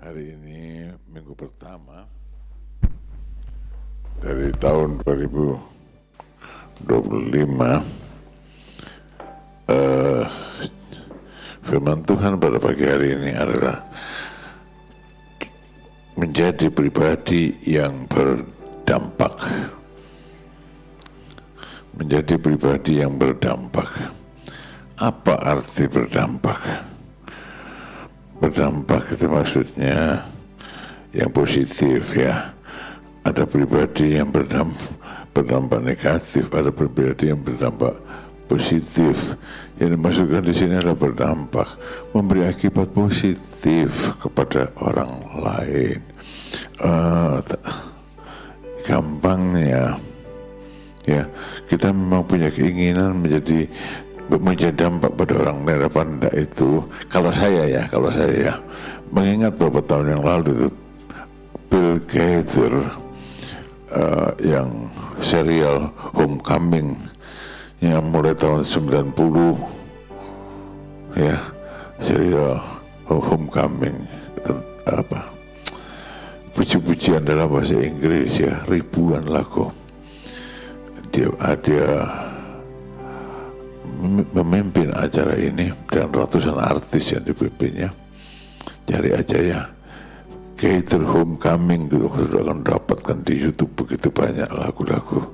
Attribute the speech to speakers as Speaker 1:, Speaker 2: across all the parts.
Speaker 1: Hari ini minggu pertama dari tahun 2025. Firman Tuhan pada pagi hari ini adalah menjadi pribadi yang berdampak. Menjadi pribadi yang berdampak. Apa arti berdampak? Berdampak itu maksudnya yang positif ya. Ada pribadi yang berdampak negatif, ada pribadi yang berdampak positif. Yang dimaksudkan di sini adalah berdampak, memberi akibat positif kepada orang lain. Gampangnya ya, kita memang punya keinginan menjadi dampak pada orang lain apa enggak itu. Kalau saya ya mengingat beberapa tahun yang lalu itu Bill Gates yang serial Homecoming yang mulai tahun 90 ya, serial Homecoming itu apa, puji-pujian dalam bahasa Inggris ya, ribuan lagu. Dia memimpin acara ini dan ratusan artis yang dipimpinnya. Cari aja ya, Gator Homecoming gitu, sudah akan dapatkan di YouTube begitu banyak lagu-lagu.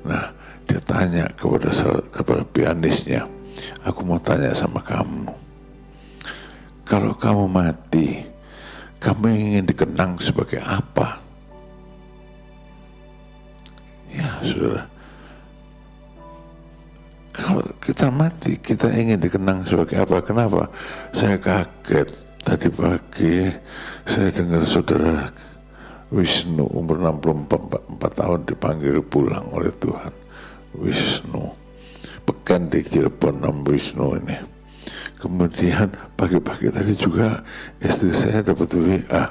Speaker 1: Nah, dia tanya kepada pianisnya, aku mau tanya sama kamu, kalau kamu mati, kamu ingin dikenang sebagai apa? Ya, saudara, kalau kita mati, kita ingin dikenang sebagai apa? Kenapa? Saya kaget tadi pagi saya dengar saudara Wisnu umur 64 tahun dipanggil pulang oleh Tuhan. Wisnu, pekan di Cirebon, Wisnu ini. Kemudian pagi-pagi tadi juga istri saya dapat WA.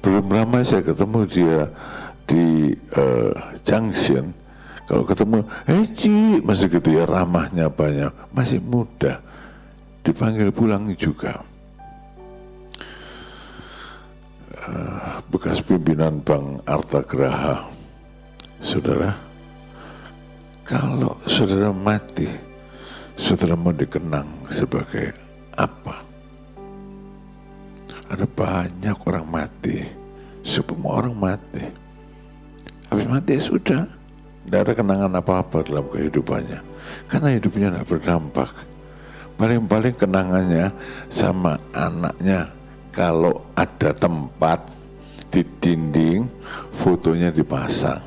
Speaker 1: Belum lama saya ketemu dia di Junction. Kalau ketemu, Ci, masih gitu ya, ramahnya banyak, masih muda, dipanggil pulang juga. Bekas pimpinan Bank Arta Graha. Saudara, kalau saudara mati, saudara mau dikenang sebagai apa? Ada banyak orang mati, semua orang mati. Habis mati ya sudah. Tidak ada kenangan apa-apa dalam kehidupannya, karena hidupnya tidak berdampak. Paling-paling kenangannya sama anaknya, kalau ada tempat di dinding, fotonya dipasang.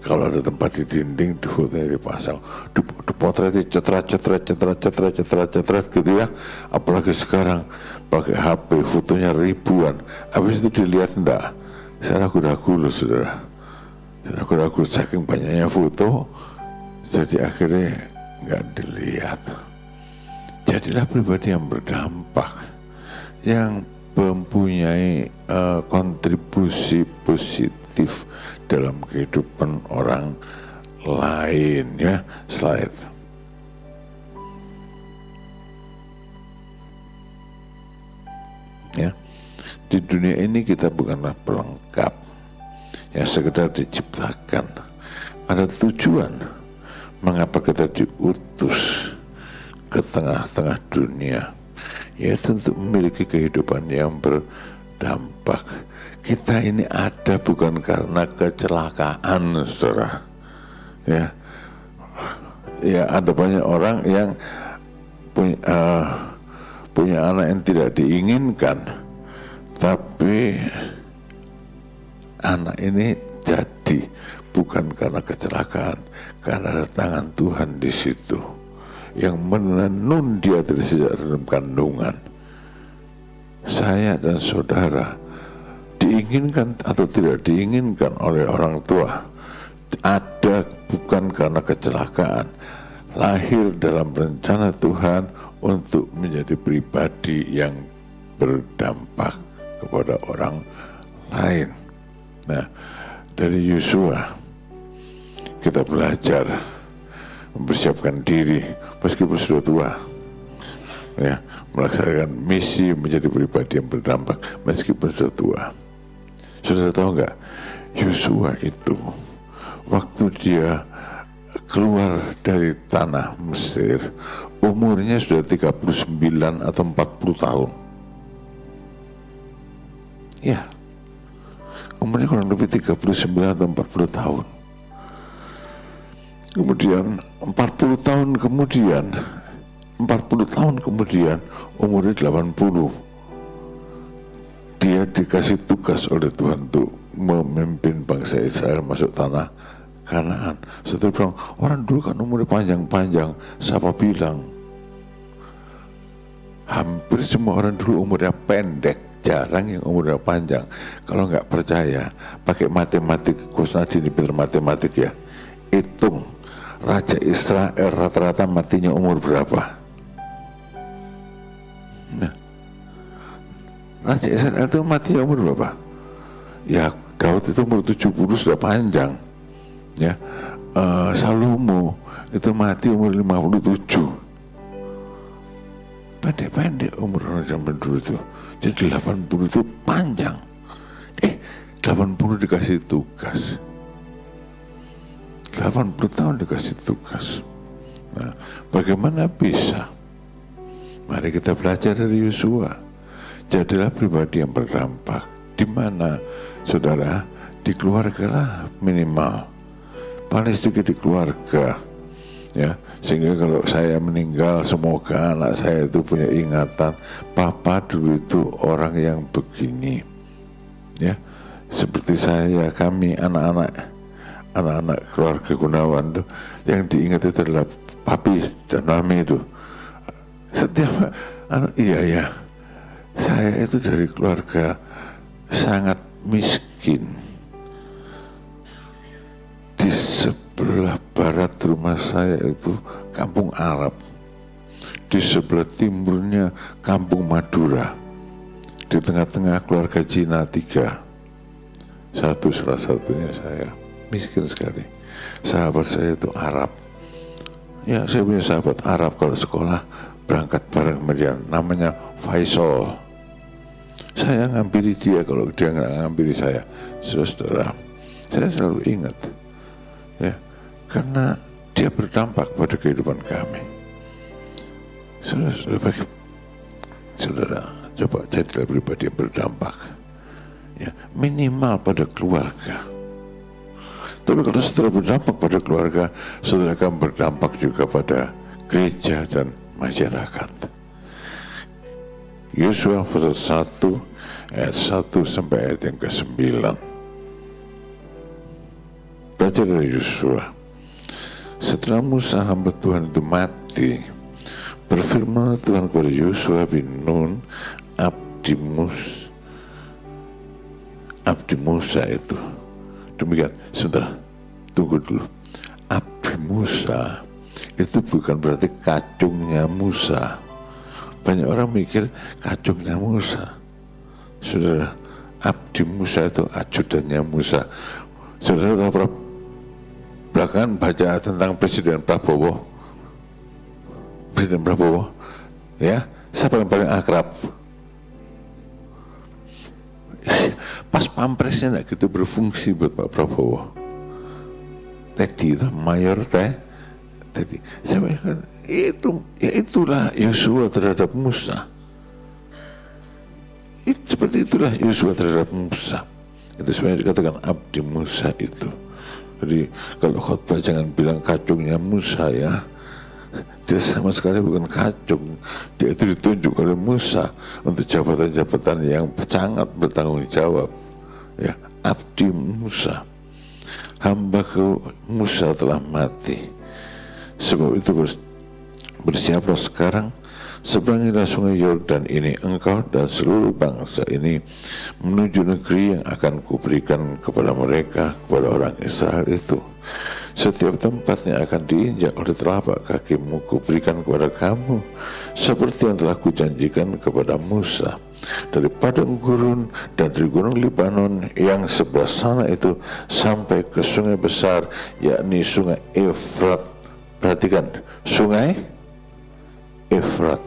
Speaker 1: Kalau ada tempat di dinding, fotonya dipasang. Dipotretnya cetrat gitu ya. Apalagi sekarang pakai HP, fotonya ribuan. Habis itu dilihat enggak? Saya ragu-ragu loh, saudara. Aku saking banyaknya foto, jadi akhirnya nggak dilihat. Jadilah pribadi yang berdampak, yang mempunyai kontribusi positif dalam kehidupan orang lain ya. Slide. Ya, di dunia ini kita bukanlah pelengkap yang sekedar diciptakan. Ada tujuan mengapa kita diutus ke tengah-tengah dunia, yaitu untuk memiliki kehidupan yang berdampak. Kita ini ada bukan karena kecelakaan, saudara. Ya, ada banyak orang yang punya anak yang tidak diinginkan, tapi anak ini jadi bukan karena kecelakaan, karena ada tangan Tuhan di situ yang menenun dia dari sejak dalam kandungan. Saya dan saudara diinginkan atau tidak diinginkan oleh orang tua, ada bukan karena kecelakaan, lahir dalam rencana Tuhan untuk menjadi pribadi yang berdampak kepada orang lain. Nah, dari Yosua kita belajar mempersiapkan diri meskipun sudah tua. ya, melaksanakan misi menjadi pribadi yang berdampak meskipun sudah tua. Saudara tahu nggak, Yosua itu waktu dia keluar dari tanah Mesir, umurnya sudah 39 atau 40 tahun. Ya, umurnya kurang lebih 39 atau 40 tahun. Kemudian 40 tahun kemudian umurnya 80. Dia dikasih tugas oleh Tuhan untuk memimpin bangsa Israel masuk tanah Kanaan. Setelah bilang, orang dulu kan umurnya panjang-panjang. Siapa bilang? Hampir semua orang dulu umurnya pendek. Jarang yang umurnya panjang. Kalau nggak percaya, pakai matematik. Kusnadi ini pintar matematik ya. Hitung, Raja Israel rata-rata matinya umur berapa? Nah, Raja Israel itu matinya umur berapa? Ya, Daud itu umur 70 sudah panjang. Ya, Salomo itu mati umur 57. Pendek-pendek umur orang zaman dulu itu. Jadi 80 itu panjang. 80 dikasih tugas. 80 tahun dikasih tugas. Nah, bagaimana bisa? Mari kita belajar dari Yosua. Jadilah pribadi yang berdampak. Di mana, saudara, di keluarga lah minimal. Paling sedikit di keluarga, ya, sehingga kalau saya meninggal, semoga anak saya itu punya ingatan, papa dulu itu orang yang begini, ya, seperti saya, kami anak-anak keluarga Gunawan itu, yang diingat itu adalah papi dan mami itu. Setiap iya, saya itu dari keluarga sangat miskin. Di sebelah barat rumah saya itu kampung Arab, di sebelah timurnya kampung Madura, di tengah-tengah keluarga Cina 3. Salah satunya saya miskin sekali. Sahabat saya itu Arab. Ya, saya punya sahabat Arab, kalau sekolah berangkat bareng dia, namanya Faisal. Saya ngampiri dia kalau dia nggak ngampiri saya. Saudara, saya selalu ingat, ya, karena dia berdampak pada kehidupan kami. Saudara, coba jadilah pribadi yang berdampak, ya, minimal pada keluarga. Tapi kalau setelah berdampak pada keluarga, saudara akan berdampak juga pada gereja dan masyarakat. Yosua pasal 1 ayat 1 sampai ayat yang ke-9. Baca dari Yosua. Setelah Musa hamba Tuhan itu mati, berfirman Tuhan kepada Yosua bin Nun, abdi Musa itu. Demikian, sebentar, tunggu dulu. Abdi Musa itu bukan berarti kacungnya Musa. Banyak orang mikir kacungnya Musa. Saudara, abdi Musa itu ajudannya Musa. Saudara tahu belakangan baca tentang Presiden Prabowo, ya, siapa yang paling akrab? Pas pampresnya nggak gitu berfungsi buat Pak Prabowo. Tadi mayor tadi saya kan itulah Yosua terhadap Musa. Seperti itulah Yosua terhadap Musa. Itu sebenarnya dikatakan abdi Musa itu. Jadi kalau khotbah jangan bilang kacungnya Musa, ya. Dia sama sekali bukan kacung. Dia itu ditunjuk oleh Musa untuk jabatan-jabatan yang sangat bertanggung jawab. Ya, abdi Musa. Hamba Musa telah mati. Sebab itu bersiaplah sekarang, seberangilah sungai Yordan ini, engkau dan seluruh bangsa ini, menuju negeri yang akan kuberikan kepada mereka, kepada orang Israel itu. Setiap tempatnya akan diinjak oleh telapak kakimu, kuberikan kepada kamu, seperti yang telah kujanjikan kepada Musa. Dari padang gurun dan dari gunung Libanon yang sebelah sana itu sampai ke sungai besar, yakni sungai Efrat. Perhatikan, sungai Efrat.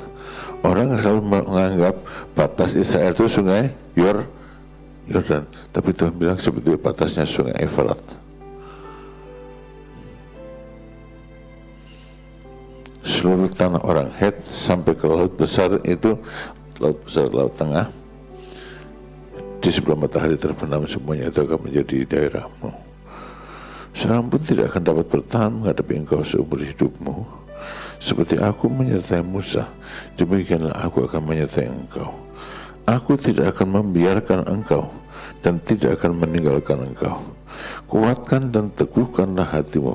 Speaker 1: Orang selalu menganggap batas Israel itu sungai Yordan, tapi Tuhan bilang sebetulnya batasnya sungai Efrat. Seluruh tanah orang Het sampai ke laut besar itu, laut besar, laut tengah, di sebelah matahari terbenam, semuanya itu akan menjadi daerahmu. Seorang pun tidak akan dapat bertahan menghadapi engkau seumur hidupmu. Seperti aku menyertai Musa, demikianlah aku akan menyertai engkau. Aku tidak akan membiarkan engkau dan tidak akan meninggalkan engkau. Kuatkan dan teguhkanlah hatimu,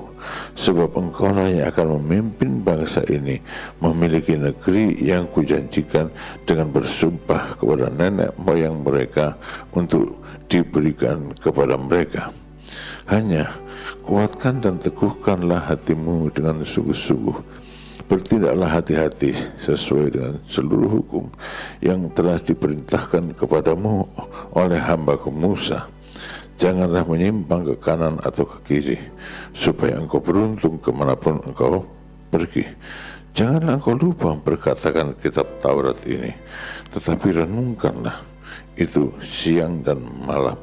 Speaker 1: sebab engkaulah yang akan memimpin bangsa ini memiliki negeri yang kujanjikan dengan bersumpah kepada nenek moyang mereka untuk diberikan kepada mereka. Hanya kuatkan dan teguhkanlah hatimu dengan sungguh-sungguh. Bertindaklah hati-hati sesuai dengan seluruh hukum yang telah diperintahkan kepadamu oleh hamba-Ku Musa. Janganlah menyimpang ke kanan atau ke kiri, supaya engkau beruntung kemanapun engkau pergi. Janganlah engkau lupa memperkatakan kitab Taurat ini, tetapi renungkanlah itu siang dan malam,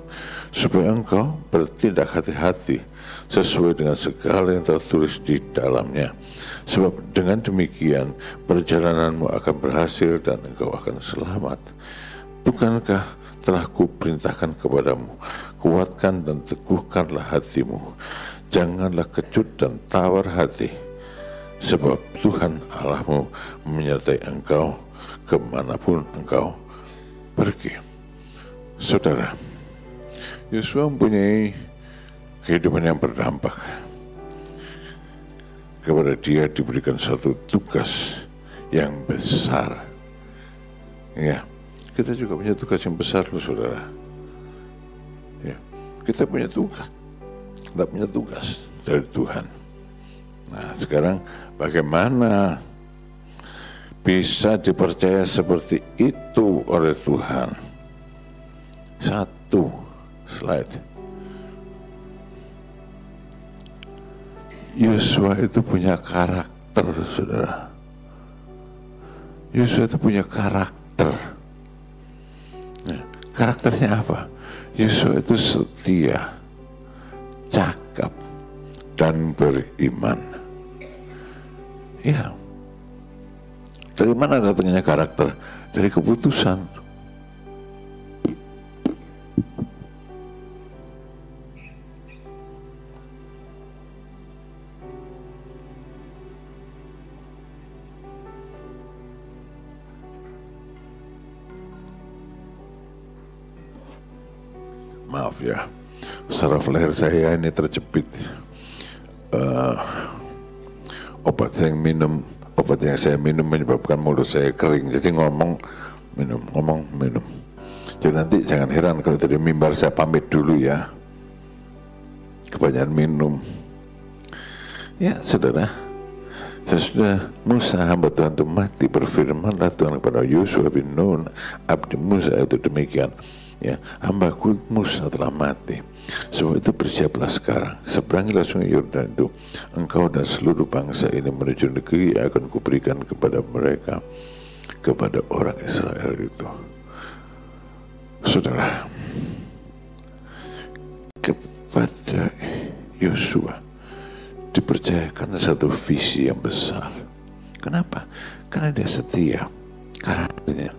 Speaker 1: supaya engkau bertindak hati-hati sesuai dengan segala yang tertulis di dalamnya. Sebab dengan demikian perjalananmu akan berhasil dan engkau akan selamat. Bukankah telah kuperintahkan kepadamu, kuatkan dan teguhkanlah hatimu, janganlah kecut dan tawar hati, sebab Tuhan Allahmu menyertai engkau kemanapun engkau pergi. Saudara, Yosua mempunyai kehidupan yang berdampak. Kepada dia diberikan satu tugas yang besar. Ya, kita juga punya tugas yang besar loh, saudara. Ya, kita punya tugas. Kita punya tugas dari Tuhan. Nah, sekarang bagaimana bisa dipercaya seperti itu oleh Tuhan? Satu slide. Yosua itu punya karakter, saudara. Yosua itu punya karakter. Nah, karakternya apa? Yosua itu setia, cakap, dan beriman. Ya. Dari mana datangnya karakter? Dari keputusan. Maaf ya, saraf leher saya ini terjepit. Obat yang saya minum menyebabkan mulut saya kering. Jadi ngomong minum. Jadi nanti jangan heran kalau dari mimbar saya pamit dulu ya. Kebanyakan minum. Ya saudara, sesudah Musa hamba Tuhan itu mati, berfirmanlah Tuhan kepada Yosua bin Nun, abdi Musa itu demikian. Ya, hamba-Ku Musa telah mati. Sebab itu bersiaplah sekarang, seberangilah sungai Yordan itu, engkau dan seluruh bangsa ini menuju negeri yang akan kuberikan kepada mereka, kepada orang Israel itu. Saudara, kepada Yosua dipercayakan satu visi yang besar. Kenapa? Karena dia setia karakternya.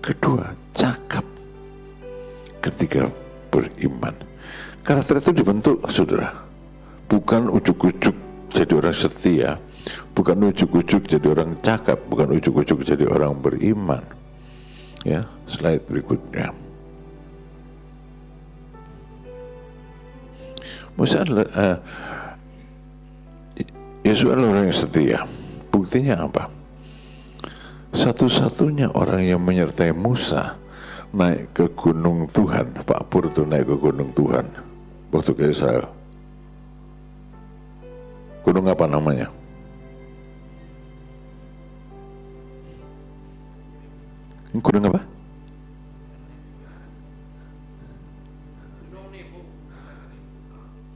Speaker 1: Kedua, cakap. Ketika beriman, karakter itu dibentuk, saudara, bukan ujuk-ujuk jadi orang setia, bukan ujuk-ujuk jadi orang cakap, bukan ujuk-ujuk jadi orang beriman. Ya, slide berikutnya. Musa adalah Yesus adalah orang yang setia. Buktinya apa? Satu-satunya orang yang menyertai Musa naik ke gunung Tuhan. Pak Pur itu naik ke gunung Tuhan waktu ke Israel. Gunung apa namanya? Gunung apa?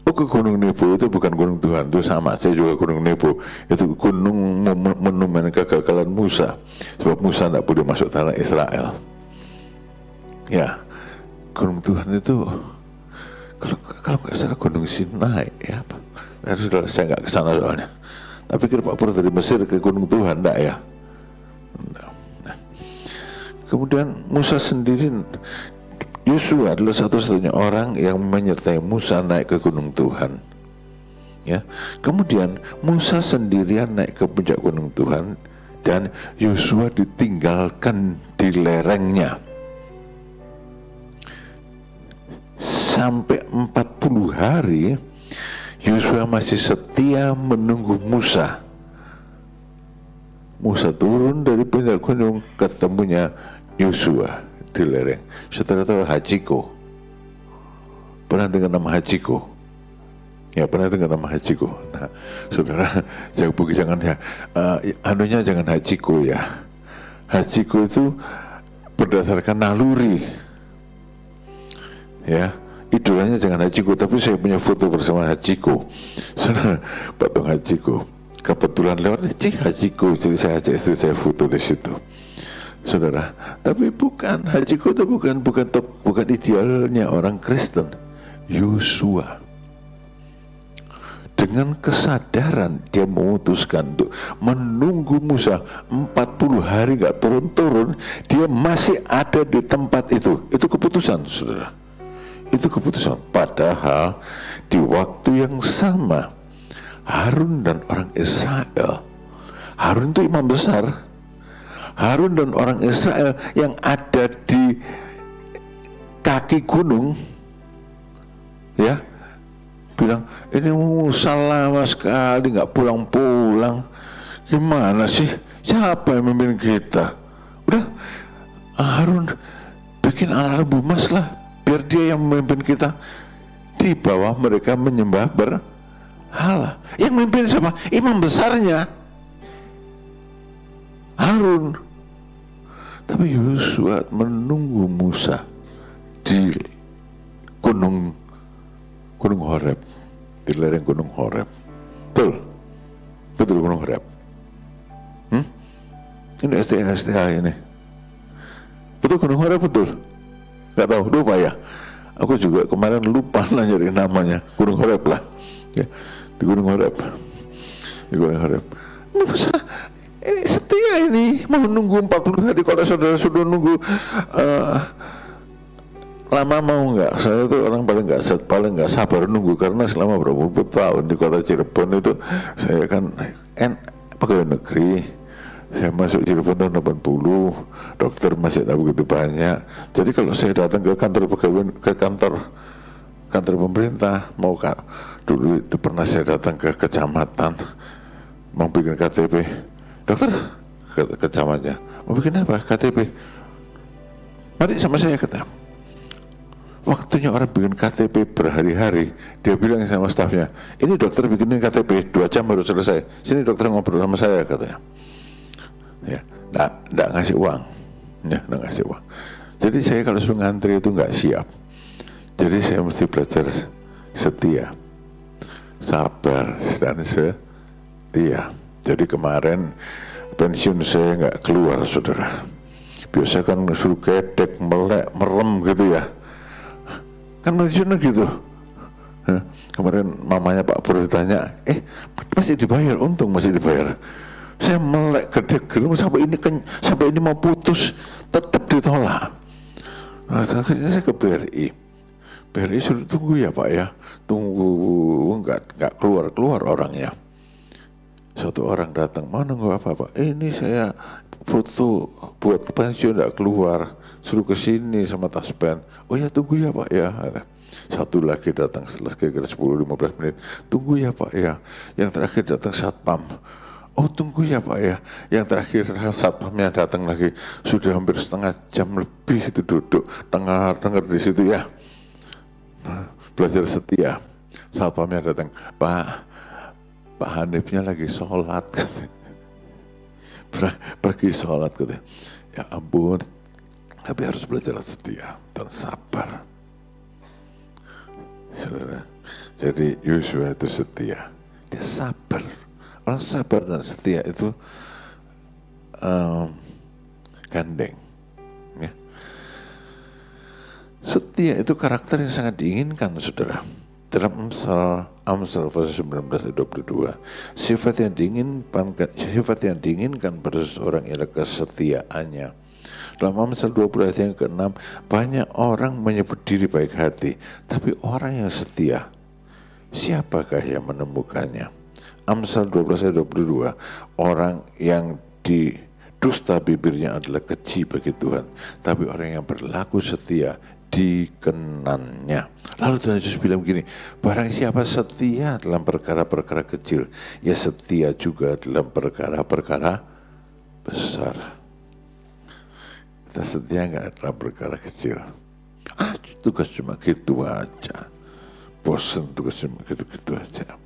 Speaker 1: Oh, ke Gunung Nebo itu bukan gunung Tuhan, itu sama, saya juga Gunung Nebo, itu gunung monumen kegagalan Musa, sebab Musa tidak boleh masuk tanah Israel. Ya, gunung Tuhan itu, kalau nggak salah Gunung Sinai, ya apa? Saya nggak kesana soalnya. Tapi kira Pak Pur dari Mesir ke Gunung Tuhan, enggak ya? Nah. Kemudian Musa sendiri, Yosua adalah satu-satunya orang yang menyertai Musa naik ke gunung Tuhan. Ya. Kemudian Musa sendirian naik ke puncak gunung Tuhan dan Yosua ditinggalkan di lerengnya. Sampai 40 hari Yosua masih setia menunggu Musa. Musa turun dari puncak gunung, ketemunya Yosua di lereng. Saudara tahu Hachiko? Pernah dengar nama Hachiko? Ya, pernah dengar nama Hachiko. Nah, saudara, jangan ya, anunya jangan Hachiko ya. Hachiko itu berdasarkan naluri. Ya, idolanya jangan Hachiko, tapi saya punya foto bersama Hachiko. Saudara, patung Hachiko. Kebetulan lewat Hachiko, jadi saya ajak istri saya foto di situ. Saudara, tapi bukan Hachiko itu bukan idealnya orang Kristen. Yosua dengan kesadaran dia memutuskan untuk menunggu Musa 40 hari gak turun-turun, dia masih ada di tempat itu. Itu keputusan, saudara. Itu keputusan. Padahal di waktu yang sama Harun dan orang Israel, Harun itu imam besar, Harun dan orang Israel yang ada di kaki gunung, ya, bilang ini Musa lama sekali nggak pulang-pulang, gimana sih, siapa yang memimpin kita? Udah, Harun bikin anak bumas lah, biar dia yang memimpin kita. Di bawah mereka menyembah berhala. Yang memimpin siapa? Imam besarnya Harun. Tapi Yosua menunggu Musa di gunung Horeb, di lereng gunung Horeb. Betul gunung Horeb. Ini STA ini. Betul gunung Horeb, betul. Gak tahu, lupa ya. Aku juga kemarin lupa nyari namanya. Gunung Horeb lah. Ya, di gunung Horeb. Di gunung Horeb. Musa ini setia ini, mau nunggu 40 hari. Kalau saudara sudah nunggu lama mau nggak? Saya tuh orang paling nggak sabar nunggu, karena selama berapa puluh tahun di kota Cirebon itu saya kan pegawai negeri. Saya masuk Cirebon tahun 80, dokter masih tak begitu banyak. Jadi kalau saya datang ke kantor pegawai, ke kantor pemerintah, dulu itu pernah saya datang ke kecamatan mau bikin KTP. Dokter, kecamatan, mau bikin apa? KTP. Mari sama saya, kata. Waktunya orang bikin KTP berhari-hari, dia bilang sama stafnya, ini dokter bikinin KTP 2 jam baru selesai. Sini dokter ngobrol sama saya, katanya. Ya, nggak ngasih uang. Ya, nggak ngasih uang. Jadi saya kalau suruh ngantri itu nggak siap. Jadi saya mesti belajar setia, sabar dan setia. Jadi kemarin pensiun saya nggak keluar, saudara. Biasa kan suruh gedek, melek, merem gitu ya. Kan pensiunnya gitu. Kemarin mamanya Pak Pur ditanya, masih dibayar? Untung masih dibayar. Saya melek gedek sampai ini mau putus, tetap ditolak. Nah, akhirnya saya ke BRI. BRI suruh tunggu ya Pak ya, tunggu, nggak keluar orangnya. Satu orang datang, mana nggak apa-apa, ini saya foto buat pensiun nggak keluar, suruh kesini sama taspen. Oh ya, tunggu ya Pak ya. Satu lagi datang setelah kira-kira 10-15 menit, tunggu ya Pak ya. Yang terakhir datang satpam. Oh, tunggu ya Pak ya. Yang terakhir satpamnya datang lagi, sudah hampir setengah jam lebih itu duduk dengar di situ ya. Nah, belajar setia. Satpamnya datang, Pak Hanifnya lagi sholat, pergi sholat, katanya. Ya ampun, tapi harus belajar setia dan sabar. Saudara. Jadi Yosua itu setia, dia sabar. Orang sabar dan setia itu gandeng. Ya. Setia itu karakter yang sangat diinginkan, saudara. Dalam Amsal pasal 19 ayat 22, sifat yang diinginkan pada seseorang ialah kesetiaannya. Dalam Amsal 20 ayat yang ke-6, banyak orang menyebut diri baik hati, tapi orang yang setia, siapakah yang menemukannya? Amsal 12 ayat 22, orang yang didusta bibirnya adalah keji bagi Tuhan, tapi orang yang berlaku setia dikenannya. Lalu Tuhan Yesus bilang begini, barang siapa setia dalam perkara-perkara kecil, ya setia juga dalam perkara-perkara besar. Kita setia nggak dalam perkara kecil? Tugas cuma gitu aja. Bosan tugas cuma gitu-gitu aja.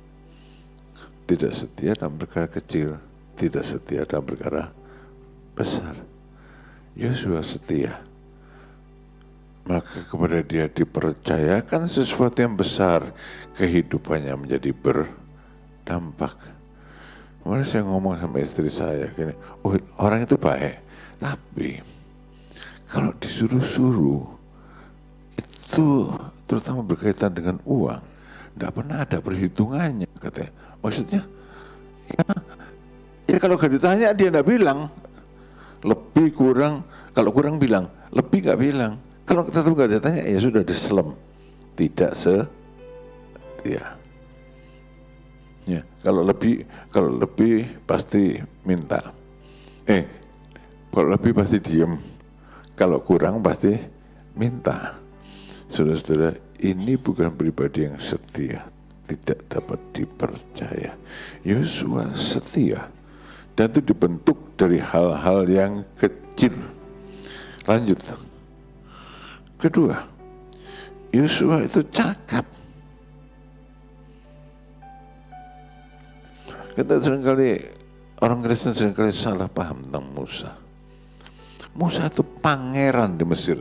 Speaker 1: Tidak setia dalam perkara kecil, tidak setia dalam perkara besar. Yosua setia, maka kepada dia dipercayakan sesuatu yang besar, kehidupannya menjadi berdampak. Kemarin saya ngomong sama istri saya gini, oh orang itu baik, tapi kalau disuruh-suruh itu terutama berkaitan dengan uang, tidak pernah ada perhitungannya, katanya. Maksudnya, ya kalau gak ditanya dia tidak bilang, lebih kurang, kalau kurang bilang, lebih gak bilang. Kalau kita tuh gak ditanya, ya sudah diselem, tidak setia. Ya, kalau lebih pasti minta. Kalau lebih pasti diem. Kalau kurang pasti minta. Saudara-saudara, ini bukan pribadi yang setia, tidak dapat dipercaya. Yosua setia, dan itu dibentuk dari hal-hal yang kecil. Lanjut. Kedua, Yosua itu cakap. Kita seringkali, orang Kristen seringkali salah paham tentang Musa. Musa itu pangeran di Mesir.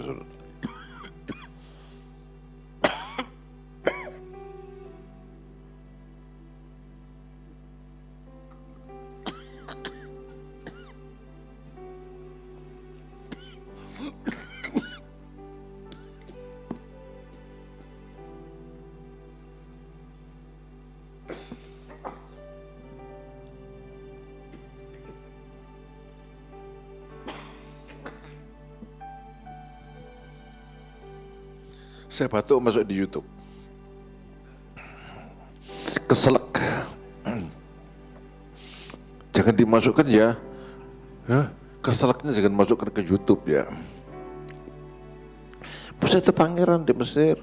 Speaker 1: Saya batuk masuk di YouTube. Keselak. Jangan dimasukkan ya. Keselaknya jangan masukkan ke YouTube ya. Musa itu pangeran di Mesir.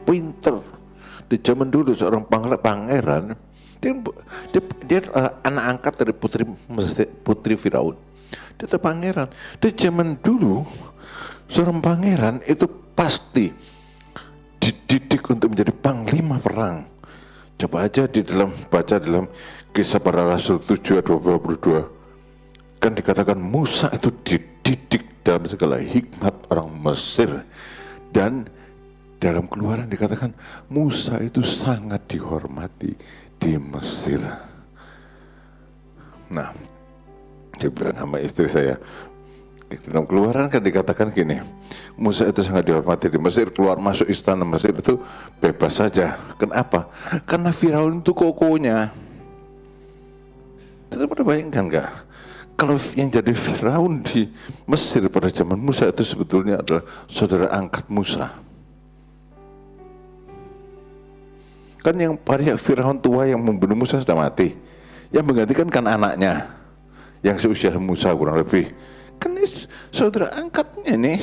Speaker 1: Pinter. Di zaman dulu seorang pangeran, dia anak angkat dari putri Firaun. Dia itu pangeran. Di zaman dulu seorang pangeran itu pasti dididik untuk menjadi panglima perang. Coba aja baca dalam Kisah Para Rasul 7 ayat 22. Kan dikatakan Musa itu dididik dalam segala hikmat orang Mesir. Dan dalam Keluaran dikatakan Musa itu sangat dihormati di Mesir. Nah, dia bilang sama istri saya, dalam Keluaran kan dikatakan gini, Musa itu sangat dihormati di Mesir, keluar masuk istana Mesir itu bebas saja. Kenapa? Karena Firaun itu kokonya. Kita pernah bayangkan nggak? Kalau yang jadi Firaun di Mesir pada zaman Musa itu sebetulnya adalah saudara angkat Musa. Kan yang pada Firaun tua yang membunuh Musa sudah mati. Yang menggantikan kan anaknya, yang seusia Musa kurang lebih. Kan ini saudara angkatnya nih.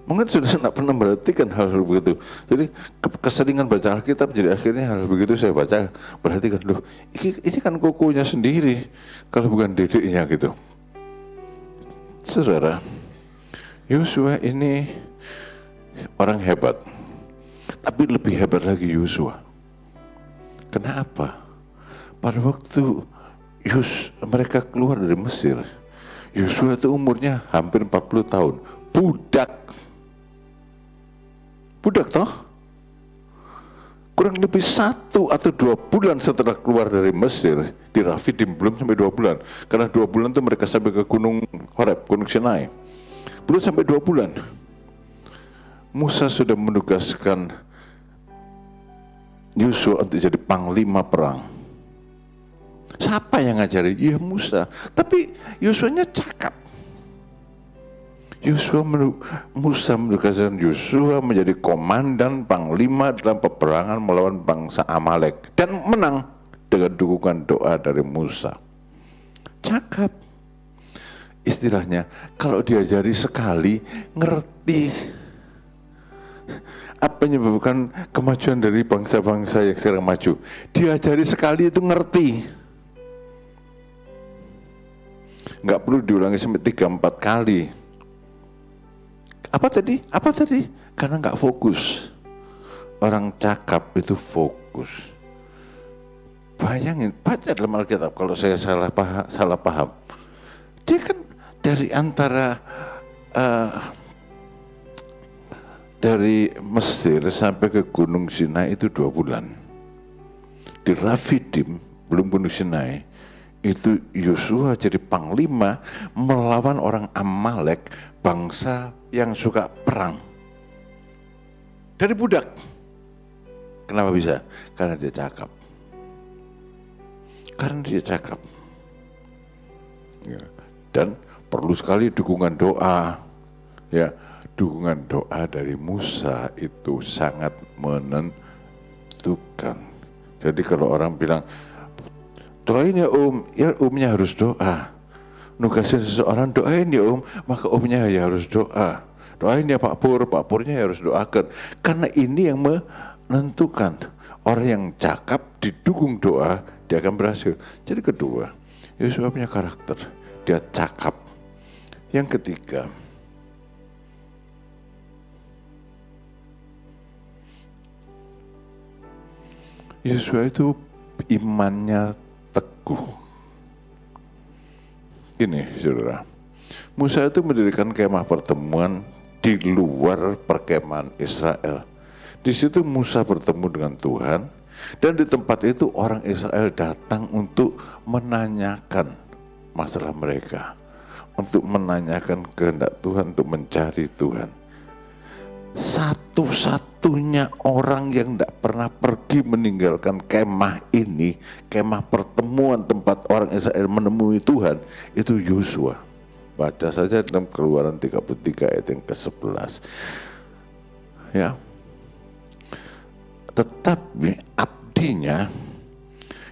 Speaker 1: Mungkin sudah tidak pernah memperhatikan hal-hal begitu. Jadi keseringan baca Alkitab, jadi akhirnya hal begitu saya baca, perhatikan, loh ini kan kokonya sendiri, kalau bukan dedeknya gitu. Saudara, Yosua ini orang hebat, tapi lebih hebat lagi Yosua. Kenapa? Pada waktu mereka keluar dari Mesir, Yosua itu umurnya hampir 40 tahun. Budak toh? kurang lebih 1 atau 2 bulan setelah keluar dari Mesir, di Rafidim, belum sampai 2 bulan. Karena 2 bulan itu mereka sampai ke Gunung Horeb, Gunung Sinai. Belum sampai 2 bulan. Musa sudah menugaskan Yosua untuk jadi panglima perang. Siapa yang ngajari? Ya Musa. Tapi Yosuanya cakap. Musa menugaskan Yosua menjadi komandan panglima dalam peperangan melawan bangsa Amalek. Dan menang dengan dukungan doa dari Musa. Cakap. Istilahnya, kalau diajari sekali, ngerti. Apa yang menyebabkan kemajuan dari bangsa-bangsa yang sekarang maju? Diajari sekali itu ngerti. Nggak perlu diulangi sampai 3-4 kali. Apa tadi? Karena nggak fokus. Orang cakap itu fokus. Bayangin, baca dalam Alkitab kalau saya salah paham. Dia kan dari antara dari Mesir sampai ke Gunung Sinai itu 2 bulan. Di Rafidim, belum Gunung Sinai, itu Yosua jadi panglima melawan orang Amalek, bangsa yang suka perang. Dari budak. Kenapa bisa? Karena dia cakap. Ya. Dan perlu sekali dukungan doa. Ya, dukungan doa dari Musa itu sangat menentukan. Jadi kalau orang bilang, doain ya omnya harus doa. Nugasin seseorang, doain ya maka omnya ya harus doa. Doain ya Pak Purnya ya harus doakan. Karena ini yang menentukan. Orang yang cakap didukung doa, dia akan berhasil. Jadi kedua, Yosua punya karakter, dia cakap. Yang ketiga, Yosua itu imannya teguh. Gini, saudara, Musa itu mendirikan kemah pertemuan di luar perkemahan Israel. Di situ Musa bertemu dengan Tuhan, dan di tempat itu orang Israel datang untuk menanyakan masalah mereka, untuk menanyakan kehendak Tuhan, untuk mencari Tuhan. Satu-satunya orang yang tidak pernah pergi meninggalkan kemah ini, kemah pertemuan tempat orang Israel menemui Tuhan, itu Yosua. Baca saja dalam Keluaran 33 ayat yang ke-11. Ya. Tetapi abdinya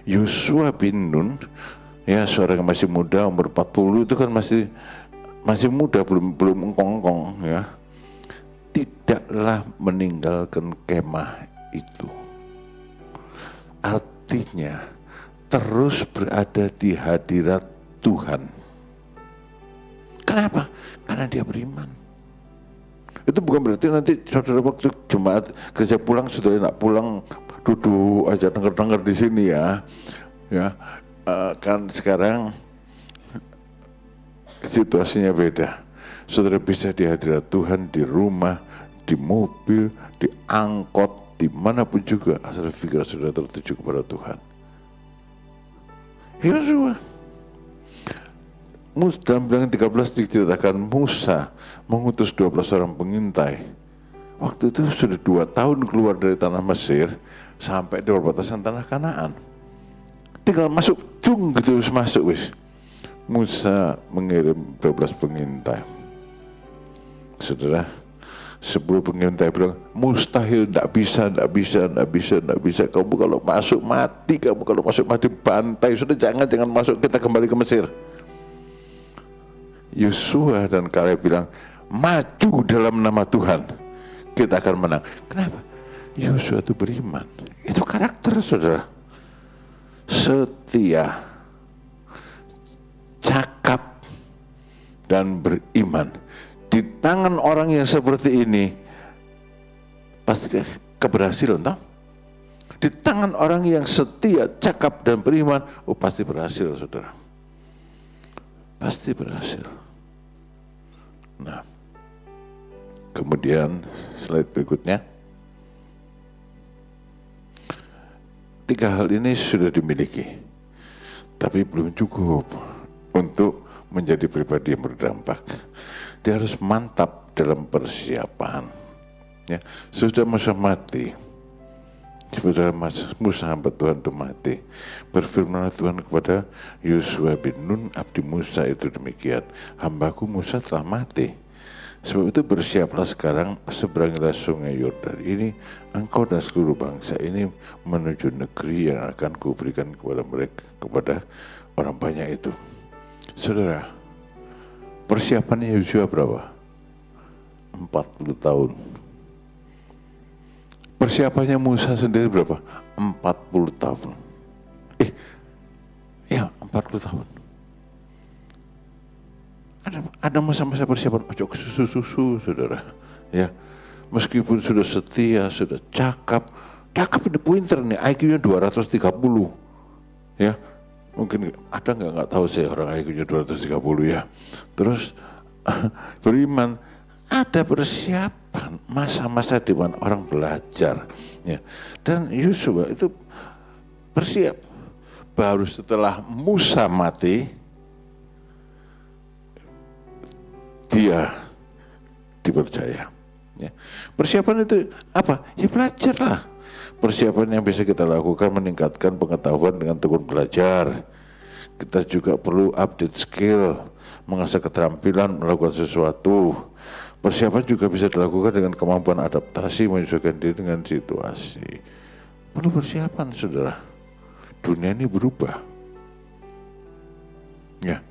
Speaker 1: Yosua bin Nun, ya seorang yang masih muda, umur 40 itu kan masih muda, belum engkong-engkong, ya. Tidaklah meninggalkan kemah itu. Artinya terus berada di hadirat Tuhan. Kenapa? Karena dia beriman. Itu bukan berarti nanti saudara waktu Jumat kerja pulang, saudara nak pulang duduk aja denger-denger di sini ya. Ya, kan sekarang situasinya beda. Saudara bisa di hadirat Tuhan, di rumah, di mobil, di angkot, dimanapun juga asal pikiran saudara tertuju kepada Tuhan. Yosua. Dalam Bilangan 13 diceritakan Musa mengutus 12 orang pengintai. Waktu itu sudah 2 tahun keluar dari tanah Mesir sampai di perbatasan tanah Kanaan. Tinggal masuk cung gitu, masuk wis. Musa mengirim 12 pengintai. Saudara, 10 pengintai bilang, mustahil, tidak bisa. Kamu kalau masuk mati, bantai. Sudah jangan masuk, kita kembali ke Mesir. Yosua dan Kaleb bilang, maju dalam nama Tuhan, kita akan menang. Kenapa? Yosua itu beriman. Itu karakter, saudara. Setia, cakap, dan beriman. Di tangan orang yang seperti ini pasti keberhasilan, toh? Di tangan orang yang setia, cakap, dan beriman, pasti berhasil, saudara. Pasti berhasil. Nah, kemudian slide berikutnya. tiga hal ini sudah dimiliki, tapi belum cukup untuk menjadi pribadi yang berdampak. Dia harus mantap dalam persiapan. Ya, sudah Musa mati, sudah Musa hamba Tuhan itu mati. Berfirmanlah Tuhan kepada Yosua bin Nun abdi Musa itu demikian, hambaku Musa telah mati. Sebab itu bersiaplah sekarang, seberangilah sungai Yordan ini, engkau dan seluruh bangsa ini menuju negeri yang akan kuberikan kepada mereka, kepada orang banyak itu. Saudara, persiapannya Yosua berapa? 40 tahun. Persiapannya Musa sendiri berapa? 40 tahun. 40 tahun. Ada masa-masa persiapan, ojo susu-susu, saudara. Ya, meskipun sudah setia, sudah cakap ini pinter nih, IQ-nya 230. Ya, mungkin ada nggak tahu saya orang IQ-nya 230 ya. Terus beriman, ada persiapan masa-masa di mana orang belajar. Ya, dan Yosua itu bersiap. Baru setelah Musa mati, dia dipercaya. Ya. Persiapan itu apa? Ya belajarlah. Persiapan yang bisa kita lakukan meningkatkan pengetahuan dengan tekun belajar. Kita juga perlu update skill, mengasah keterampilan melakukan sesuatu. Persiapan juga bisa dilakukan dengan kemampuan adaptasi, menyesuaikan diri dengan situasi. Perlu persiapan, saudara. Dunia ini berubah. Ya,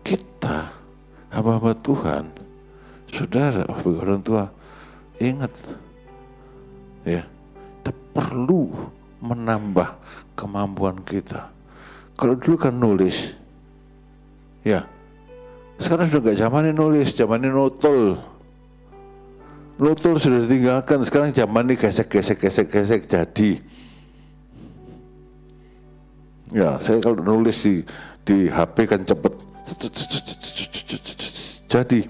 Speaker 1: kita hamba-hamba Tuhan, saudara, orang tua, ingat, ya, kita perlu menambah kemampuan kita. Kalau dulu kan nulis, ya, sekarang sudah nggak zamannya nulis, zamannya notol. Notol sudah ditinggalkan, sekarang zamannya gesek jadi. Ya, saya kalau nulis di HP kan cepet. Jadi,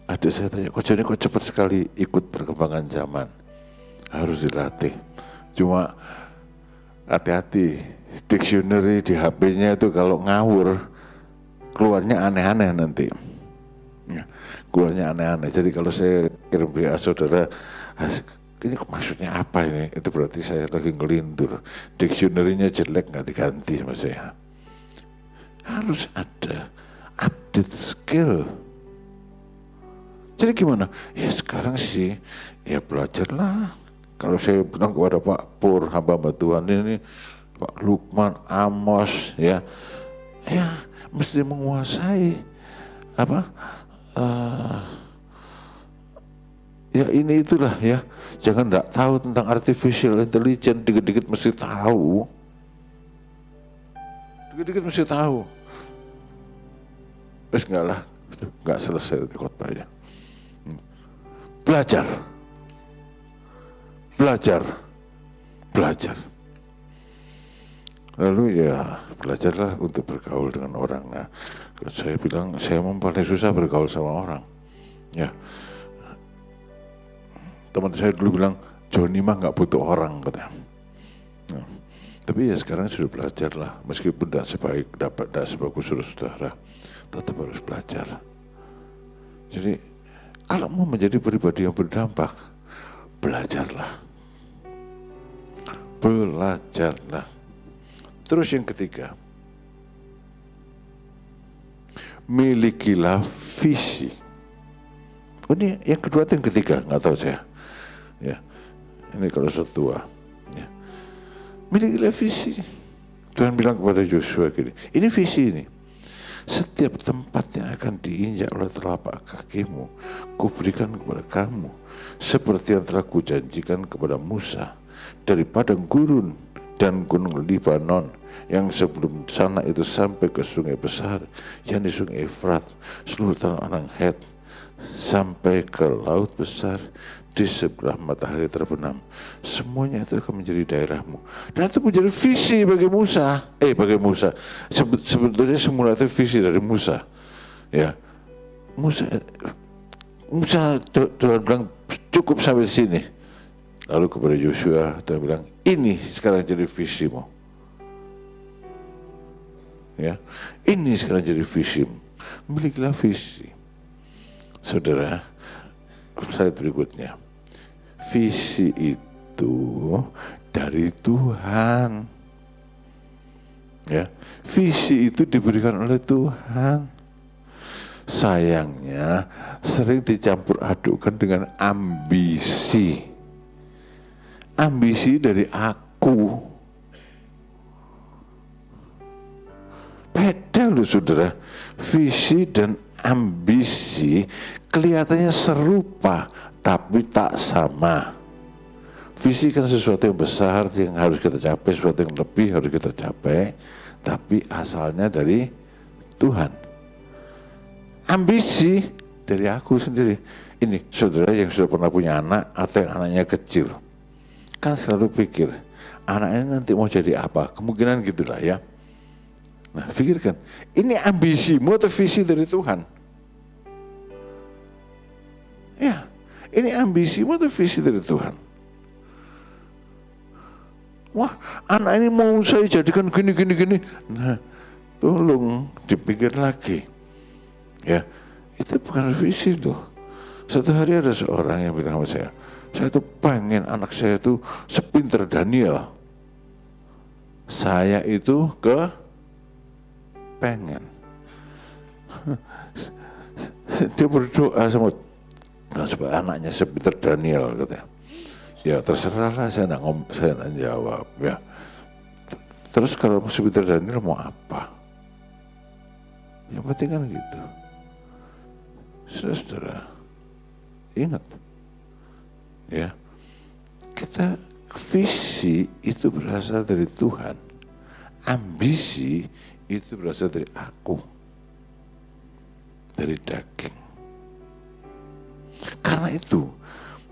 Speaker 1: adik saya tanya, kok cepat sekali ikut perkembangan zaman? Harus dilatih. Cuma hati-hati, dictionary di HP-nya itu kalau ngawur, keluarnya aneh-aneh nanti. Ya, keluarnya aneh-aneh. Jadi kalau saya kirim WA saudara, ini maksudnya apa ini? Itu berarti saya lagi ngelindur. Dictionary-nya jelek, nggak diganti sama saya. Harus ada update skill. Jadi gimana? Ya sekarang sih, ya belajarlah. Kalau saya bilang kepada Pak Pur, hamba Tuhan ini, Pak Lukman, Amos, ya mesti menguasai apa? Ya ini itulah ya, jangan tidak tahu tentang artificial intelligence, dikit-dikit mesti tahu. Dikit-dikit mesti tahu. Terus enggak selesai khotbahnya. Belajar. Lalu ya belajarlah untuk bergaul dengan orang. Nah, saya bilang saya paling susah bergaul sama orang. Ya. Teman saya dulu bilang, Joni mah nggak butuh orang katanya. Nah, tapi ya sekarang sudah belajar lah, meskipun tidak sebagus saudara, tetap harus belajar. Jadi kalau mau menjadi pribadi yang berdampak, belajarlah. Terus yang ketiga, milikilah visi. Oh, ini yang kedua atau yang ketiga? Nggak tahu saya. Ya, ini kalau sudah tua. Ya. Milikilah visi. Tuhan bilang kepada Yosua gini, ini visi ini. Setiap tempat yang akan diinjak oleh telapak kakimu, kuberikan kepada kamu, seperti yang telah kujanjikan kepada Musa, dari padang gurun dan gunung Libanon, yang sebelum sana itu sampai ke sungai besar, yakni sungai Efrat, seluruh tanah orang Het, sampai ke laut besar, di sebelah matahari terbenam. Semuanya itu akan menjadi daerahmu. Dan itu menjadi visi bagi Musa. Sebetulnya semula itu visi dari Musa. Ya, Musa Tuhan bilang cukup sampai sini. Lalu kepada Yosua Tuhan bilang, ini sekarang jadi visimu. Ya, ini sekarang jadi visi. Milikilah visi. Saudara, slide berikutnya. Visi itu dari Tuhan. Ya, visi itu diberikan oleh Tuhan. Sayangnya sering dicampur adukkan dengan ambisi. Ambisi dari aku. Beda loh saudara. Visi dan ambisi kelihatannya serupa tapi tak sama. Visi kan sesuatu yang besar yang harus kita capai, sesuatu yang lebih harus kita capai, tapi asalnya dari Tuhan. Ambisi dari aku sendiri. Ini saudara yang sudah pernah punya anak atau yang anaknya kecil, kan selalu pikir anaknya nanti mau jadi apa, kemungkinan gitulah ya. Nah pikirkan, ini ambisimu atau visi dari Tuhan? Ya, ini ambisimu atau visi dari Tuhan? Wah, anak ini mau saya jadikan gini. Nah, tolong dipikir lagi. Ya, itu bukan visi loh. Satu hari ada seorang yang bilang sama saya tuh pengen anak saya tuh sepinter Daniel. Saya itu pengen. Dia berdoa supaya anaknya sepinter Daniel katanya. Ya terserahlah, saya nggak jawab ya. Terus kalau sepinter Daniel mau apa? Yang penting kan gitu. Saudara, ingat ya, kita visi itu berasal dari Tuhan, ambisi itu berasal dari aku, dari daging. Karena itu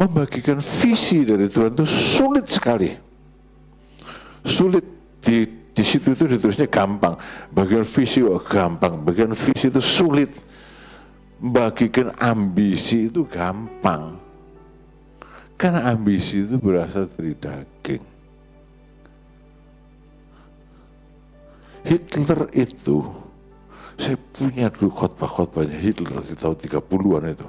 Speaker 1: membagikan visi dari Tuhan itu sulit sekali. Sulit di situ itu ditulisnya gampang. Bagian visi gampang, bagian visi itu sulit. Bagikan ambisi itu gampang. Karena ambisi itu berasal dari daging. Hitler itu, saya punya dulu khotbah-khotbahnya Hitler di tahun 30-an itu.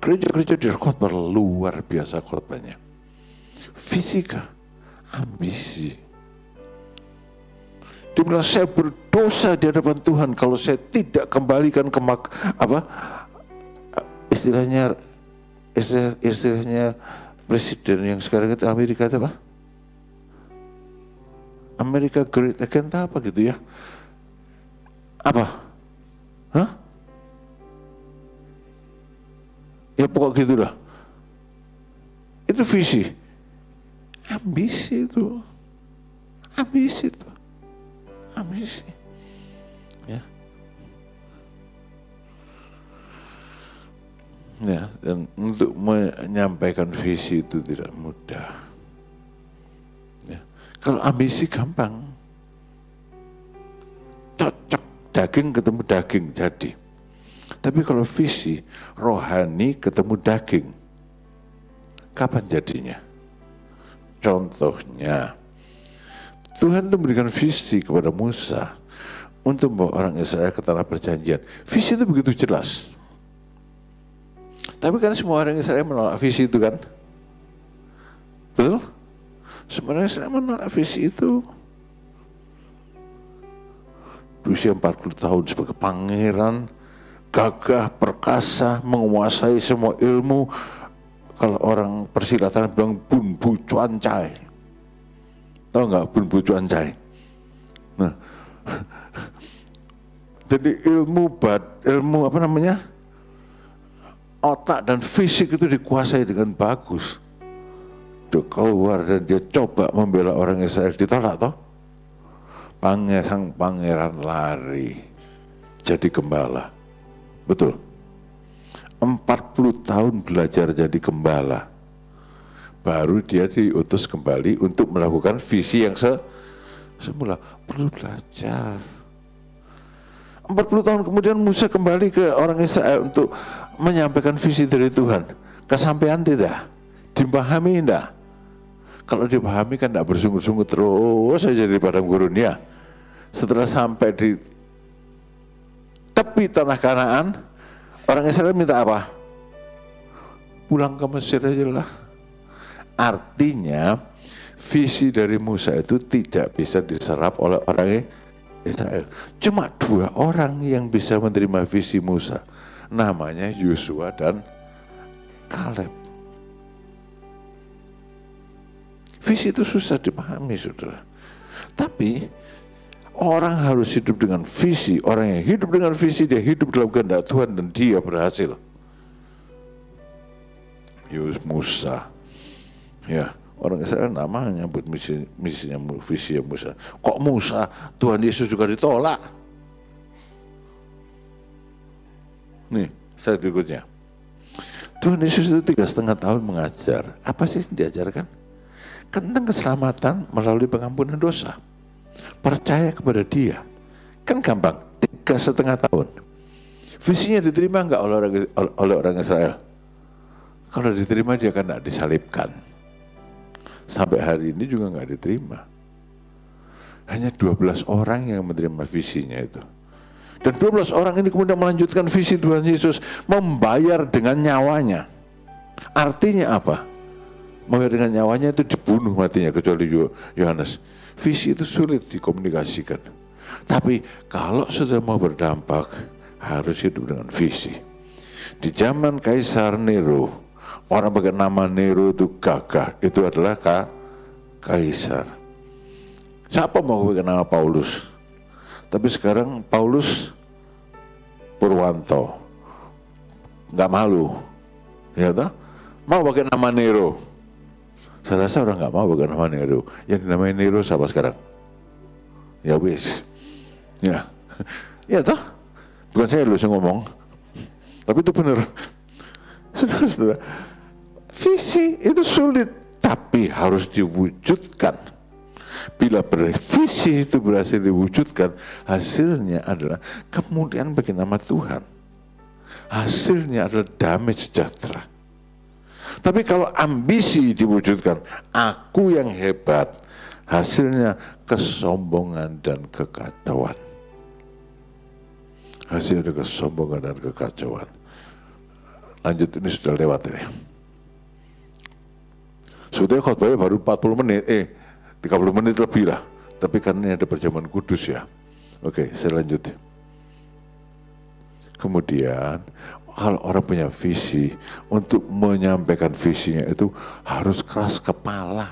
Speaker 1: Gereja-gereja di khotbah luar biasa khotbahnya. Fisika, ambisi. Dia bilang, saya berdosa di hadapan Tuhan kalau saya tidak kembalikan ke istilahnya presiden yang sekarang itu Amerika itu apa? Amerika Great Again apa gitu ya? Apa? Hah? Ya pokok gitulah. Itu visi. Ambisi itu. Ambisi itu. Ambisi. Ya. Ya, dan untuk menyampaikan visi itu tidak mudah. Ya. Kalau ambisi gampang. Cocok daging ketemu daging jadi. Tapi kalau visi rohani ketemu daging, kapan jadinya? Contohnya, Tuhan itu memberikan visi kepada Musa untuk membawa orang Israel ke tanah perjanjian. Visi itu begitu jelas. Tapi kan semua orang Israel menolak visi itu kan? Betul? Semua orang Israel menolak visi itu. Berusia 40 tahun sebagai pangeran, gagah, perkasa, menguasai semua ilmu. Kalau orang persilatan bilang Bun Bu Cuan Cai. Tahu nggak Bun Bu Cuan Cai? Nah, jadi ilmu apa namanya? Otak dan fisik itu dikuasai dengan bagus. Dia keluar dan dia coba membela orang Israel, ditolak toh? Sang pangeran lari jadi gembala. Betul. 40 tahun belajar jadi gembala. Baru dia diutus kembali untuk melakukan visi yang semula. Perlu belajar. 40 tahun kemudian Musa kembali ke orang Israel untuk menyampaikan visi dari Tuhan. Kesampaian tidak? Dipahami tidak? Kalau dipahami kan tidak bersungguh-sungguh terus saja di padang gurun ya. Setelah sampai di tepi tanah Kanaan, orang Israel minta apa? Pulang ke Mesir aja lah. Artinya visi dari Musa itu tidak bisa diserap oleh orang Israel. Cuma 2 orang yang bisa menerima visi Musa. Namanya Yosua dan Kaleb. Visi itu susah dipahami, saudara. Tapi orang harus hidup dengan visi. Orang yang hidup dengan visi, dia hidup dalam kehendak Tuhan dan dia berhasil. Musa, ya, orang Israel namanya buat visinya Musa. Kok Musa, Tuhan Yesus juga ditolak? Nih, slide berikutnya. Tuhan Yesus itu 3,5 tahun mengajar. Apa sih yang diajarkan? Tentang keselamatan melalui pengampunan dosa. Percaya kepada dia. Kan gampang, 3,5 tahun. Visinya diterima enggak oleh orang Israel? Kalau diterima dia kan tidak disalibkan. Sampai hari ini juga enggak diterima. Hanya 12 orang yang menerima visinya itu. Dan 12 orang ini kemudian melanjutkan visi Tuhan Yesus, membayar dengan nyawanya. Artinya apa? Membayar dengan nyawanya itu dibunuh matinya, kecuali Yohanes. Visi itu sulit dikomunikasikan. Tapi kalau sudah mau berdampak, harus hidup dengan visi. Di zaman Kaisar Nero, orang pakai nama Nero itu gagah, itu adalah Kaisar. Siapa mau pakai nama Paulus? Tapi sekarang Paulus Purwanto, nggak malu, ya toh? Mau pakai nama Nero. Saya rasa orang nggak mau pakai nama Nero. Yang dinamai Nero siapa sekarang? Ya wis, ya, ya toh? Bukan saya lu yang ngomong, tapi itu benar. Saudara-saudara, visi itu sulit, tapi harus diwujudkan. Bila visi itu berhasil diwujudkan, hasilnya adalah kemuliaan bagi nama Tuhan. Hasilnya adalah damai sejahtera. Tapi kalau ambisi diwujudkan, aku yang hebat, hasilnya kesombongan dan kekacauan. Hasilnya kesombongan dan kekacauan. Lanjut, ini sudah lewat ini. Sebetulnya khotbahnya baru 40 menit, 30 menit lebih lah. Tapi karena ini ada perjamuan kudus ya. Oke, saya lanjut. Kemudian, kalau orang punya visi, untuk menyampaikan visinya itu harus keras kepala.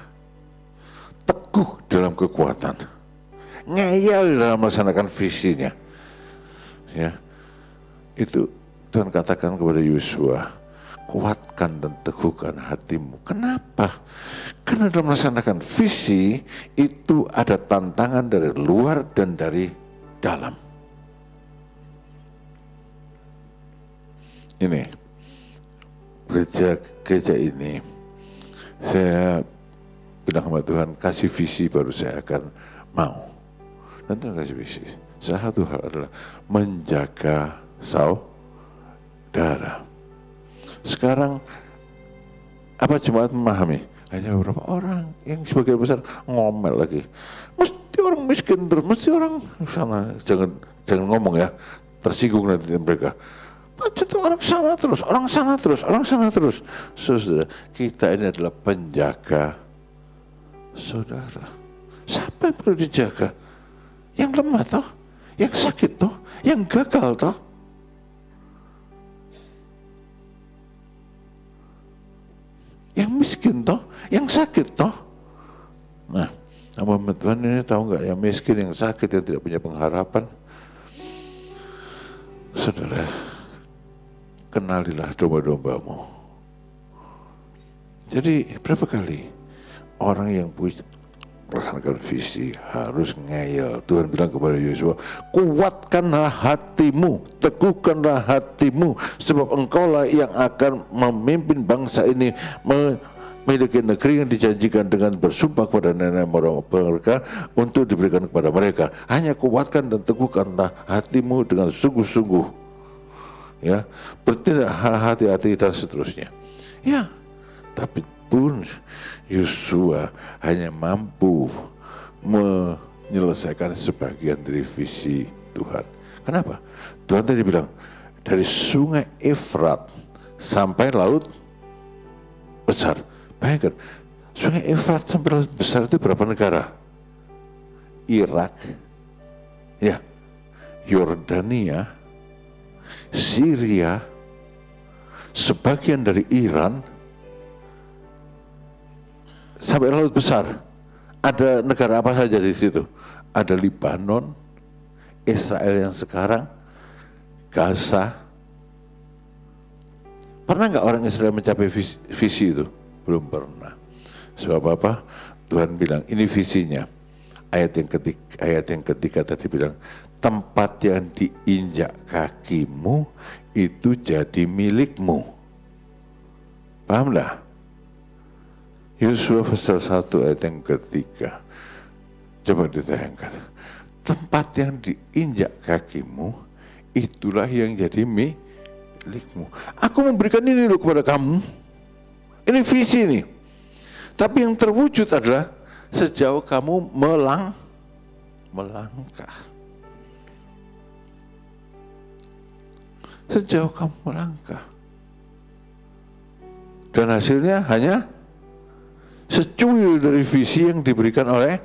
Speaker 1: Teguh dalam kekuatan. Ngeyel dalam melaksanakan visinya. Ya, itu Tuhan katakan kepada Yosua, kuatkan dan teguhkan hatimu. Kenapa? Karena dalam melaksanakan visi itu ada tantangan dari luar dan dari dalam. Ini gereja ini saya bilang sama Tuhan, kasih visi baru saya akan mau. Dan Tuhan kasih visi. Salah satu hal adalah menjaga saudara. Sekarang apa jemaat memahami? Hanya beberapa orang yang sebagian besar ngomel lagi. Mesti orang miskin terus, mesti orang sana, jangan ngomong ya, tersinggung nanti mereka. Itu orang sana terus, orang sana terus, orang sana terus. Saudara, kita ini adalah penjaga saudara. Siapa yang perlu dijaga? Yang lemah toh, yang sakit toh, yang gagal toh. Yang miskin toh, yang sakit toh. Nah, nama Tuhan ini tahu nggak, yang miskin, yang sakit, yang tidak punya pengharapan. Saudara, kenalilah domba-dombamu. Jadi berapa kali orang yang melaksanakan visi harus ngeyel. Tuhan bilang kepada Yosua, kuatkanlah hatimu, teguhkanlah hatimu, sebab engkaulah yang akan memimpin bangsa ini memiliki negeri yang dijanjikan dengan bersumpah kepada nenek moyang mereka untuk diberikan kepada mereka. Hanya kuatkan dan teguhkanlah hatimu dengan sungguh-sungguh. Ya, bertindak hati-hati dan seterusnya. Ya, tapi pun Yosua hanya mampu menyelesaikan sebagian dari visi Tuhan. Kenapa? Tuhan tadi bilang, dari sungai Efrat sampai laut besar. Bayangkan, sungai Efrat sampai laut besar itu berapa negara? Irak, ya, Yordania, Syria, sebagian dari Iran, sampai laut besar. Ada negara apa saja di situ? Ada Libanon, Israel yang sekarang, Gaza. Pernah nggak orang Israel mencapai visi itu? Belum pernah. Sebab apa? Tuhan bilang, ini visinya. Ayat yang ketiga tadi bilang, tempat yang diinjak kakimu itu jadi milikmu. Paham lah? Yosua pasal 1 ayat yang ketiga. Coba ditayangkan. Tempat yang diinjak kakimu, itulah yang jadi milikmu. Aku memberikan ini loh kepada kamu. Ini visi nih. Tapi yang terwujud adalah sejauh kamu melangkah. Sejauh kamu melangkah. Dan hasilnya hanya secuil dari visi yang diberikan oleh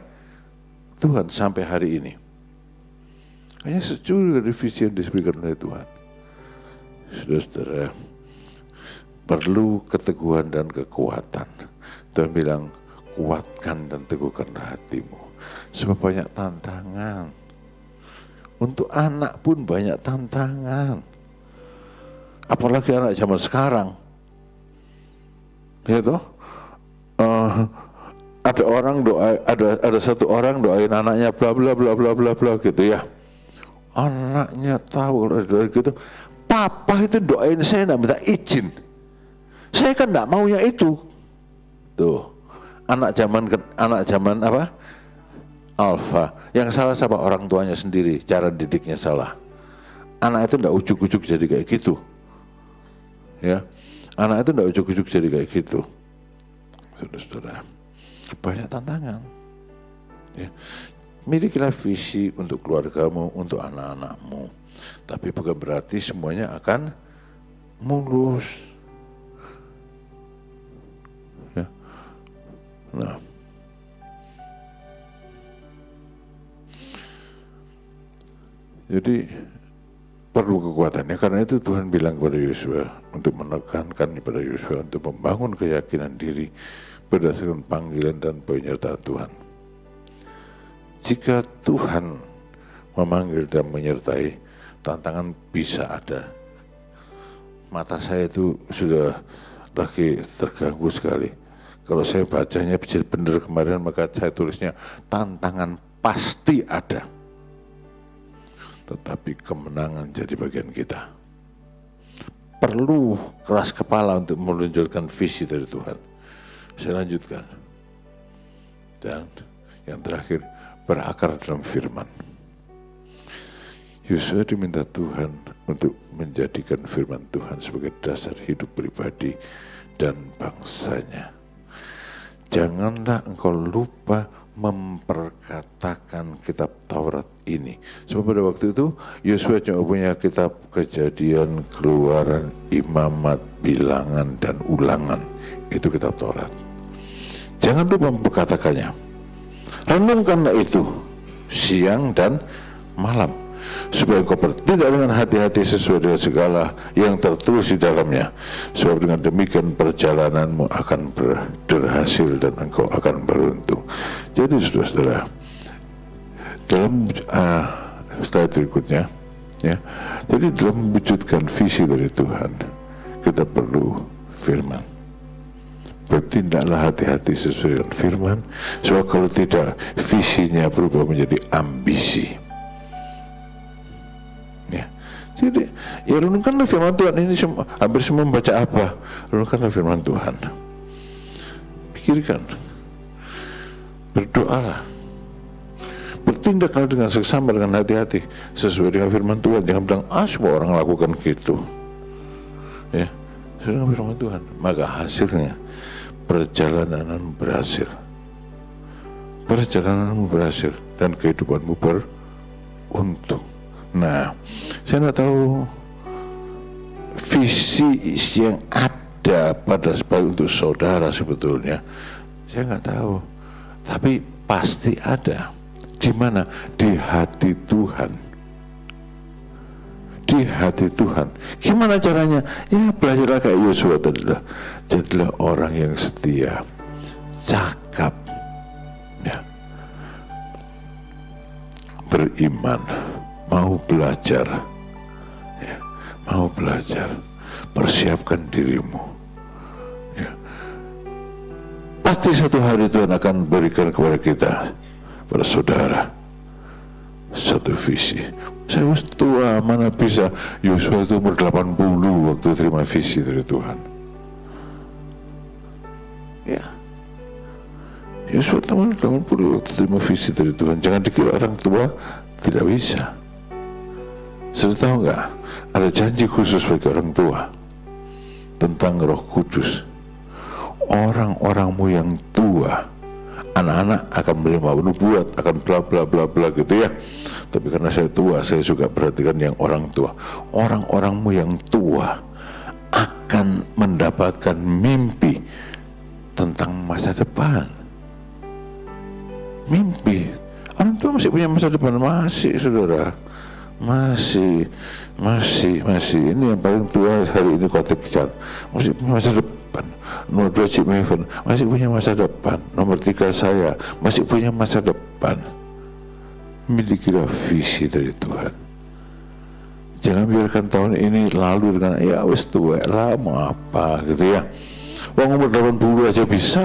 Speaker 1: Tuhan sampai hari ini. Hanya secuil dari visi yang diberikan oleh Tuhan. Saudara-saudara, perlu keteguhan dan kekuatan. Tuhan bilang, kuatkan dan teguhkanlah hatimu. Sebab banyak tantangan. Untuk anak pun banyak tantangan. Apalagi anak zaman sekarang. Ya toh? Ada orang ada satu orang doain anaknya bla bla bla bla bla bla gitu ya. Anaknya tahu kalau gitu, papa itu doain saya enggak minta izin. Saya kan enggak maunya itu. Tuh. Anak zaman apa? Alfa. Yang salah siapa? Orang tuanya sendiri, cara didiknya salah. Anak itu enggak ujuk-ujuk jadi kayak gitu. Ya. Anak itu enggak ujuk-ujuk jadi kayak gitu. Saudara-saudara, banyak tantangan. Ya. Milikilah visi untuk keluargamu, untuk anak-anakmu. Tapi bukan berarti semuanya akan mulus. Ya. Nah, jadi perlu kekuatannya. Karena itu Tuhan bilang kepada Yosua untuk menekankan kepada Yosua untuk membangun keyakinan diri berdasarkan panggilan dan penyertaan Tuhan. Jika Tuhan memanggil dan menyertai, tantangan bisa ada. Mata saya itu sudah lagi terganggu sekali. Kalau saya bacanya bisa benar kemarin, maka saya tulisnya tantangan pasti ada. Tetapi kemenangan jadi bagian kita. Perlu keras kepala untuk meluncurkan visi dari Tuhan. Saya lanjutkan. Dan yang terakhir, berakar dalam firman. Yosua diminta Tuhan untuk menjadikan firman Tuhan sebagai dasar hidup pribadi dan bangsanya. Janganlah engkau lupa memperkatakan kitab Taurat ini. Sebab pada waktu itu Yosua cuma punya kitab Kejadian, Keluaran, Imamat, Bilangan, dan Ulangan. Itu kitab Taurat. Jangan lupa memperkatakannya. Renungkanlah itu siang dan malam, supaya engkau bertindak dengan hati-hati sesuai dengan segala yang tertulis di dalamnya. Sebab dengan demikian perjalananmu akan berhasil dan engkau akan beruntung. Jadi saudara-saudara, dalam slide berikutnya, ya, jadi dalam mewujudkan visi dari Tuhan, kita perlu firman. Bertindaklah hati-hati sesuai dengan firman, sebab kalau tidak, visinya berubah menjadi ambisi. Ya. Jadi, ya renungkanlah firman Tuhan. Ini hampir semua membaca apa? Renungkanlah firman Tuhan. Pikirkan. Berdoalah. Bertindaklah dengan seksama, dengan hati-hati sesuai dengan firman Tuhan. Jangan bilang, semua orang lakukan gitu. Ya, sesuai dengan firman Tuhan. Maka hasilnya perjalanan berhasil. Perjalanan berhasil. dan kehidupanmu beruntung. Nah, saya nggak tahu visi yang ada pada untuk saudara sebetulnya. Saya nggak tahu, tapi pasti ada. Di mana? Di hati Tuhan. Di hati Tuhan. Gimana caranya? Ya belajarlah kayak Yosua tadi. Jadilah orang yang setia, cakap, ya, beriman, mau belajar, ya, mau belajar, persiapkan dirimu, ya. Pasti satu hari Tuhan akan berikan kepada kita, pada saudara, satu visi. Saya tua, mana bisa. Yosua itu umur 80 waktu terima visi dari Tuhan. Ya, Yosua umur 80 waktu terima visi dari Tuhan. Jangan dikira orang tua tidak bisa. Sudah tahu nggak? Ada janji khusus bagi orang tua tentang Roh Kudus. Orang-orangmu yang tua, anak-anak akan menerima nubuat, akan bla bla bla bla gitu ya. Tapi karena saya tua, saya juga perhatikan yang orang tua. Orang-orangmu yang tua akan mendapatkan mimpi tentang masa depan. Mimpi. Orang tua masih punya masa depan, masih saudara. Masih. Ini yang paling tua hari ini Khotib Chan. Masih punya masa depan. Nomor 2 Cik Meven masih punya masa depan. Nomor 3 saya masih punya masa depan. Milikilah visi dari Tuhan. Jangan biarkan tahun ini lalu dengan ya wis tua lama apa gitu ya. Wong umur 80 aja bisa.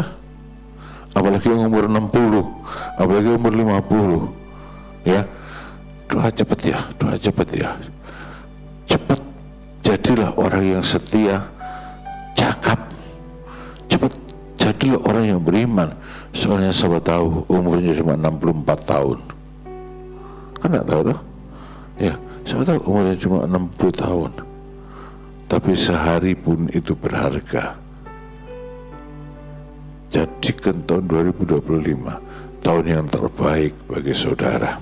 Speaker 1: Apalagi yang umur 60, apalagi umur 50. Ya. Doa cepat ya, doa cepat ya. Cepat jadilah orang yang setia, cakap. Cepat jadilah orang yang beriman. Soalnya siapa tahu umurnya cuma 64 tahun. Kan enggak tahu tuh. Ya, siapa tahu umurnya cuma 60 tahun. Tapi sehari pun itu berharga. Jadikan tahun 2025 tahun yang terbaik bagi saudara.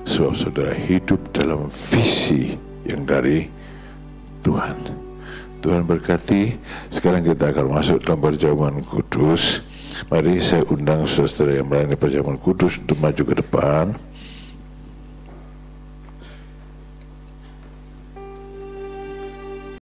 Speaker 1: Sebab saudara hidup dalam visi yang dari Tuhan. Tuhan berkati. Sekarang kita akan masuk dalam perjamuan kudus. Mari saya undang saudara yang melayani perjamuan kudus untuk maju ke depan.